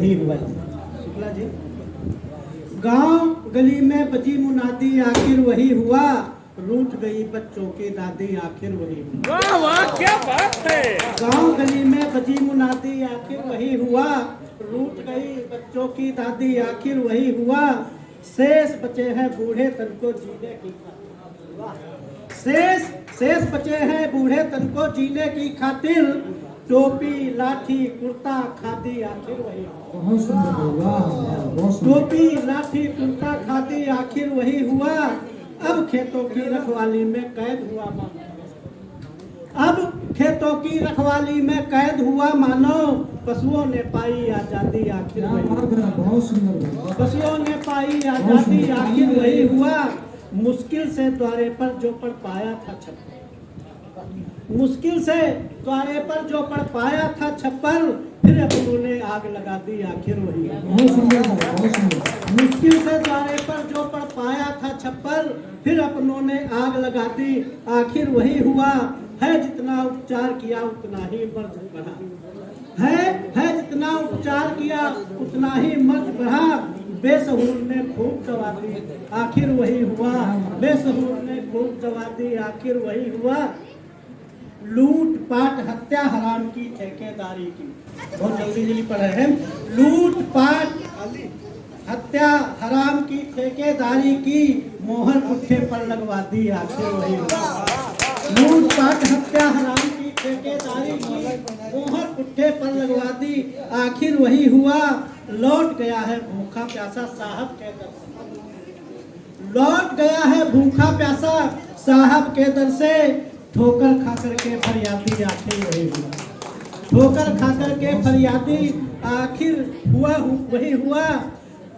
वही हुआ। शुक्ला जी, गांव गली में बजी मुनादी आखिर वही हुआ, रूठ गई बच्चों की दादी आखिर वही हुआ। वाह वाह क्या बात है। गांव गली में बजी मुनादी आखिर वही हुआ, रूठ गई बच्चों की दादी आखिर वही हुआ। शेष बचे हैं बूढ़े तन को जीने की खातिर, शेष बचे हैं बूढ़े तन को जीने की खातिर, टोपी लाठी कुर्ता खादी आखिर वही हुआ। टोपी लाठी कुर्ता खादी आखिर वही हुआ। अब खेतों की रखवाली में कैद हुआ मानो, अब खेतों की रखवाली में कैद हुआ मानो, पशुओं ने पाई आजादी आखिर वही हुआ। पशुओं ने पाई आजादी आखिर वही हुआ। मुश्किल से द्वारे पर जो पढ़ पाया था छप्पर, मुश्किल से द्वारे पर जो पढ़ पाया था छप्पर, फिर अपनों ने आग लगा दी आखिर वही हुआ। मुश्किल से द्वारे पर जो पढ़ पाया था छप्पर, फिर अपनों ने आग लगा दी आखिर वही हुआ। है जितना उपचार किया उतना ही मर्ज बढ़ा, है जितना उपचार किया उतना ही मर्ज बढ़ा। बेसहूर ने खूब दवा दी आखिर वही हुआ, बेसहूर ने खूब दवा दी आखिर वही हुआ। लूट पाट हत्या हराम की ठेकेदारी की, बहुत जल्दी पढ़े हैं। लूट पाट हत्या हराम की ठेकेदारी की, मोहर पुट्ठे पर लगवा दी आखिर वही हुआ। लूट पाट हत्या हराम की ठेकेदारी की, मोहर पुट्ठे पर लगवा दी आखिर वही हुआ। लौट गया है भूखा प्यासा साहब के दर से, लौट गया है भूखा प्यासा साहब के दर से, ठोकर खाकर के फरियादी आखिर वही हुआ। ठोकर खाकर के फरियादी आखिर वही हुआ।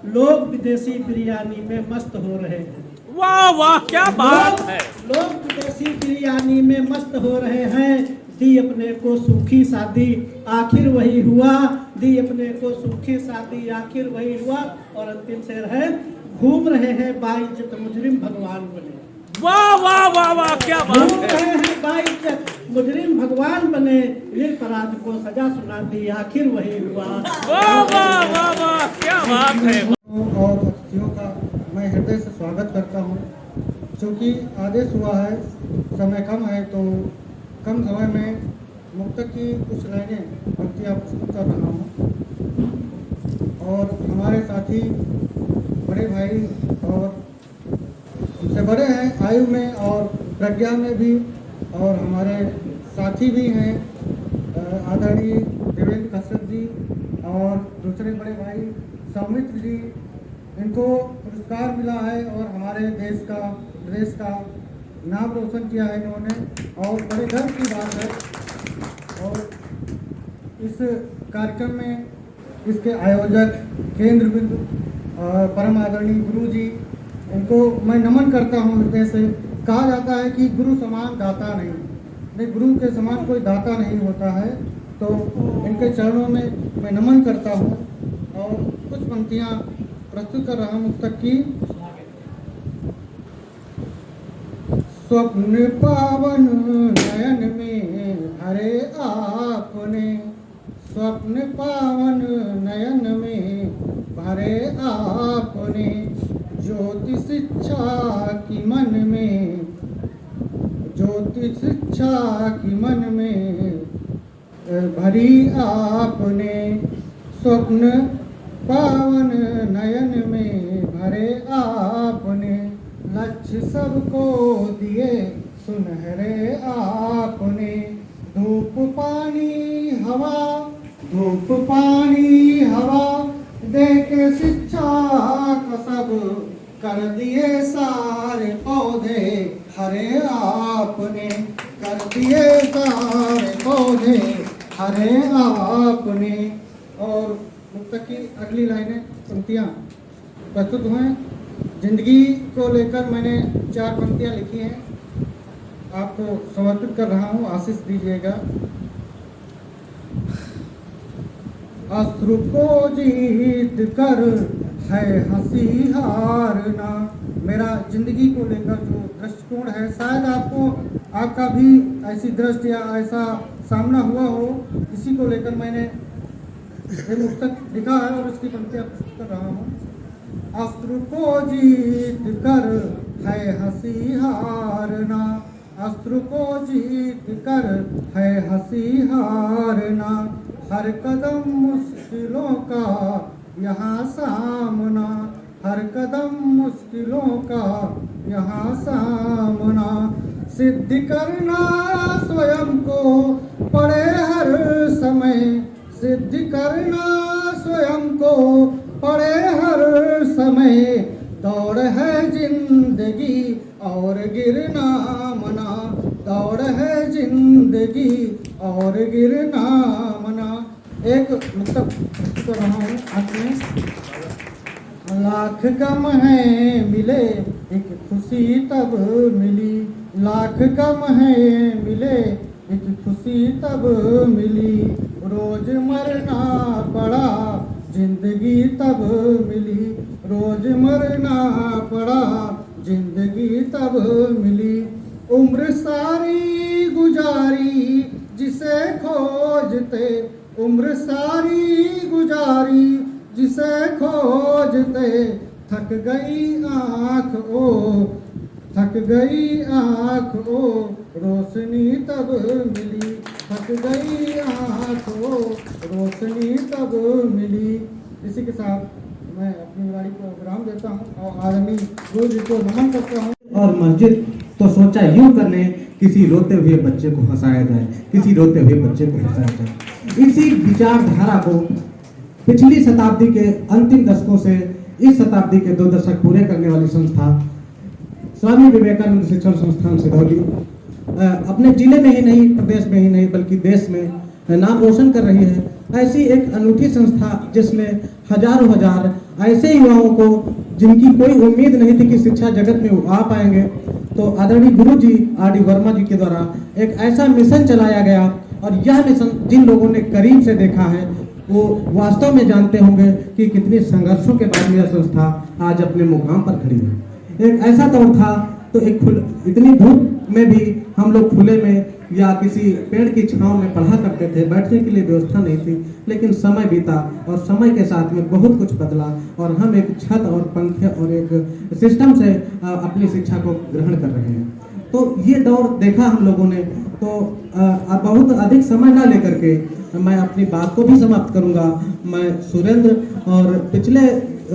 लोग विदेशी बिरयानी में मस्त हो रहे हैं, वाह वाह क्या बात है। लोग विदेशी बिरयानी में मस्त हो रहे हैं। दी अपने को सूखी शादी आखिर वही हुआ, दी अपने को सूखी शादी आखिर वही हुआ। और अंतिम शेर है, घूम रहे हैं बाइज्जत मुजरिम भगवान बने, वाह वाह वाह वाह क्या बात घूम है। रहे हैं बाइज्जत मुजरिम भगवान बने, निरपराध को सजा सुना दी आखिर वही हुआ। वाह वाह वाह वाह क्या बात है। और अतिथियों का मैं हृदय से स्वागत करता हूँ। क्योंकि आदेश हुआ है, समय कम है, तो कम समय में मुक्तक की कुछ लाइनें पंक्तियाँ प्रस्तुत कर रहा हूँ। और हमारे साथी बड़े भाई और हमसे बड़े हैं आयु में और प्रज्ञा में भी, और हमारे साथी भी हैं आदरणीय देवेंद्र कश्यप जी और दूसरे बड़े भाई सौमित्र जी। इनको पुरस्कार मिला है और हमारे देश का नाम रोशन किया है इन्होंने, और बड़े गर्व की बात है। और इस कार्यक्रम में इसके आयोजक केंद्र बिंदु परम आदरणीय गुरु जी, इनको मैं नमन करता हूँ हृदय से। कहा जाता है कि गुरु समान दाता नहीं, गुरु के समान कोई दाता नहीं होता है। तो इनके चरणों में मैं नमन करता हूँ और कुछ पंक्तियाँ प्रस्तुत कर रहा हूँ मुक्तक की। स्वप्न पावन नयन में भरे आपने, स्वप्न पावन नयन में भरे आपने, ज्योति शिक्षा की मन में, ज्योति शिक्षा की मन में भरी आपने। स्वप्न पावन नयन में भरे आपने, लक्ष्य सबको दिए सुनहरे आपने। धूप पानी हवा, धूप पानी हवा देके शिक्षा का सब कर दिए सारे पौधे हरे आपने, कर दिए सारे पौधे हरे आपने। और मुक्तक की अगली लाइनें पंक्तियाँ प्रस्तुत हुए। जिंदगी को लेकर मैंने 4 पंक्तियाँ लिखी हैं, आपको समर्पित कर रहा हूँ, आशीष दीजिएगा। अश्रु को जीत कर है हंसी हारना। मेरा जिंदगी को लेकर जो दृष्टिकोण है, शायद आपका भी ऐसी दृष्टि या ऐसा सामना हुआ हो। इसी को लेकर मैंने ये मुक्तक लिखा है और उसकी पंक्तियां प्रस्तुत कर रहा हूँ। अस्त्र को जीत कर है हंसी हारना, अस्त्र को जीत कर है हंसी हारना, हर कदम मुश्किलों का यहाँ सामना, हर कदम मुश्किलों का यहाँ सामना, सिद्ध करना स्वयं को पड़े हर समय, सिद्ध करना स्वयं को पड़े हर समय, दौड़ है जिंदगी और गिरना मना, दौड़ है जिंदगी और गिरना मना। एक मुक्तक प्रस्तुत कर रहा हूँ आपने। लाख गम है मिले एक खुशी तब मिली, लाख गम है मिले एक खुशी तब मिली, रोज मरना पड़ा जिंदगी तब मिली, रोज मरना पड़ा जिंदगी तब मिली, उम्र सारी गुजारी जिसे खोजते, उम्र सारी गुजारी जिसे खोजते, थक गई आँख ओ, थक गई आँख ओ, रोशनी तब मिली, थक गई आँख ओ, रोशनी तब मिली। इसी के साथ मैं अपनी गाड़ी को विराम देता हूँ और आदमी गुरु जी को नमन करता हूँ। और मस्जिद तो सोचा यूं कर ले, किसी रोते हुए बच्चे को हंसाया जाए, किसी रोते हुए बच्चे को हंसाया जाए। इसी विचारधारा को पिछली शताब्दी के अंतिम दशकों से इस शताब्दी के 2 दशक पूरे करने वाली संस्था स्वामी विवेकानंद शिक्षण संस्थान सिधौली अपने जिले में ही नहीं, प्रदेश में ही नहीं, बल्कि देश में नाम रोशन कर रही है। ऐसी एक अनूठी संस्था जिसने हजारों हजार ऐसे युवाओं को, जिनकी कोई उम्मीद नहीं थी कि शिक्षा जगत में आ पाएंगे, तो आदरणीय गुरु जी R.D. वर्मा जी के द्वारा एक ऐसा मिशन चलाया गया। और यह मिशन जिन लोगों ने करीब से देखा है वो वास्तव में जानते होंगे कि कितने संघर्षों के बाद यह संस्था आज अपने मुकाम पर खड़ी है। एक ऐसा दौर था तो इतनी धूप में भी हम लोग खुले में या किसी पेड़ की छांव में पढ़ा करते थे, बैठने के लिए व्यवस्था नहीं थी। लेकिन समय बीता और समय के साथ में बहुत कुछ बदला और हम एक छत और पंखे और एक सिस्टम से अपनी शिक्षा को ग्रहण कर रहे हैं। तो ये दौर देखा हम लोगों ने। तो बहुत अधिक समय ना लेकर के मैं अपनी बात को भी समाप्त करूंगा। मैं सुरेंद्र, और पिछले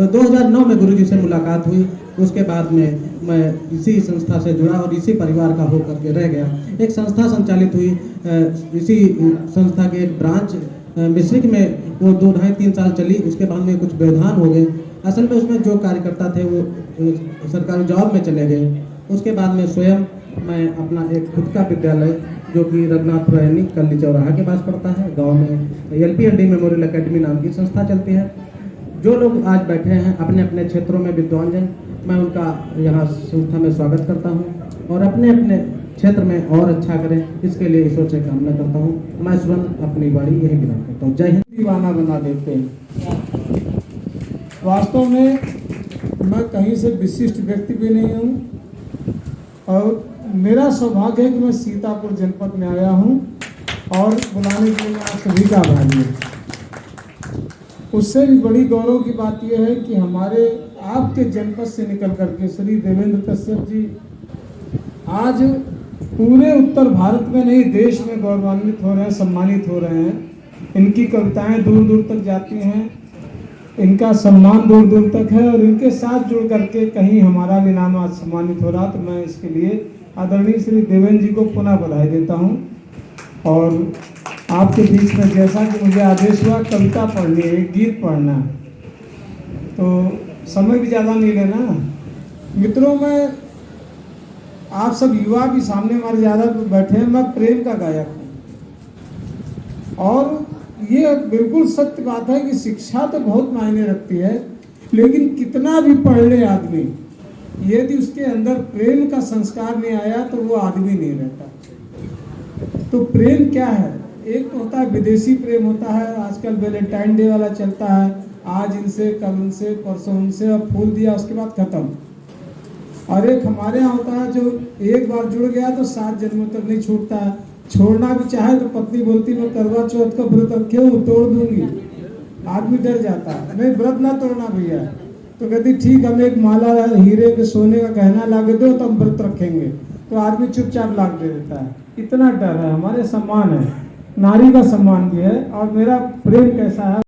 2009 में गुरुजी से मुलाकात हुई, उसके बाद में मैं इसी संस्था से जुड़ा और इसी परिवार का होकर के रह गया। एक संस्था संचालित हुई, इसी संस्था के एक ब्रांच मिश्रिक में वो 2-2.5-3 साल चली। उसके बाद में कुछ व्यवधान हो गए। असल में उसमें जो कार्यकर्ता थे वो सरकारी जॉब में चले गए। उसके बाद में स्वयं मैं अपना एक खुद का विद्यालय, जो कि रघुनाथ रैनी कल्ली चौराहा के पास पड़ता है, गांव में LP&D मेमोरियल एकेडमी नाम की संस्था चलती है। जो लोग आज बैठे हैं अपने अपने क्षेत्रों में विद्वान जन, मैं उनका यहाँ संस्था में स्वागत करता हूँ और अपने अपने क्षेत्र में और अच्छा करें, इसके लिए ईश्वर से कामना करता हूँ। मैं स्वयं अपनी वाणी यही विराम करता हूँ। जय हिंद। दीवाना बना देते हैं। वास्तव में मैं कहीं से विशिष्ट व्यक्ति भी नहीं हूँ और मेरा सौभाग्य है कि मैं सीतापुर जनपद में आया हूँ और बुलाने के लिए आप सभी का आभारी हूँ। उससे भी बड़ी गौरव की बात यह है कि हमारे आपके जनपद से निकल करके श्री देवेंद्र कश्यप जी आज पूरे उत्तर भारत में नहीं, देश में गौरवान्वित हो रहे हैं, सम्मानित हो रहे हैं। इनकी कविताएं दूर दूर तक जाती हैं, इनका सम्मान दूर दूर तक है और इनके साथ जुड़ करके कहीं हमारा भी नाम आज सम्मानित हो रहा। तो मैं इसके लिए आदरणीय श्री देवेंद्र जी को पुनः बधाई देता हूं। और आपके बीच में जैसा कि मुझे आदेश हुआ कविता पढ़नी है, एक गीत पढ़ना है, तो समय भी ज़्यादा नहीं लेना। मित्रों, मैं आप सब युवा भी सामने हमारे ज़्यादा बैठे हैं, मैं प्रेम का गायक हूँ और ये बिल्कुल सत्य बात है कि शिक्षा तो बहुत मायने रखती है, लेकिन कितना भी पढ़ ले आदमी, यदि उसके अंदर प्रेम का संस्कार नहीं आया तो वो आदमी नहीं रहता। तो प्रेम क्या है? एक तो होता है विदेशी प्रेम होता है, आजकल वैलेंटाइन डे वाला चलता है, आज इनसे कल उनसे परसों उनसे, और फूल दिया उसके बाद खत्म। और एक हमारे यहाँ होता है जो एक बार जुड़ गया तो 7 जन्मों तक नहीं छूटता है। छोड़ना भी चाहे तो पत्नी बोलती मैं करवा चौथ का व्रत क्यों तोड़ दूंगी, आदमी डर जाता है, नहीं व्रत ना तोड़ना भैया। तो कहती ठीक, हम एक माला हीरे के सोने का गहना ला के दो तो हम व्रत रखेंगे। तो आदमी चुपचाप ला दे देता है। इतना डर है, हमारे सम्मान है, नारी का सम्मान भी है। और मेरा प्रेम कैसा है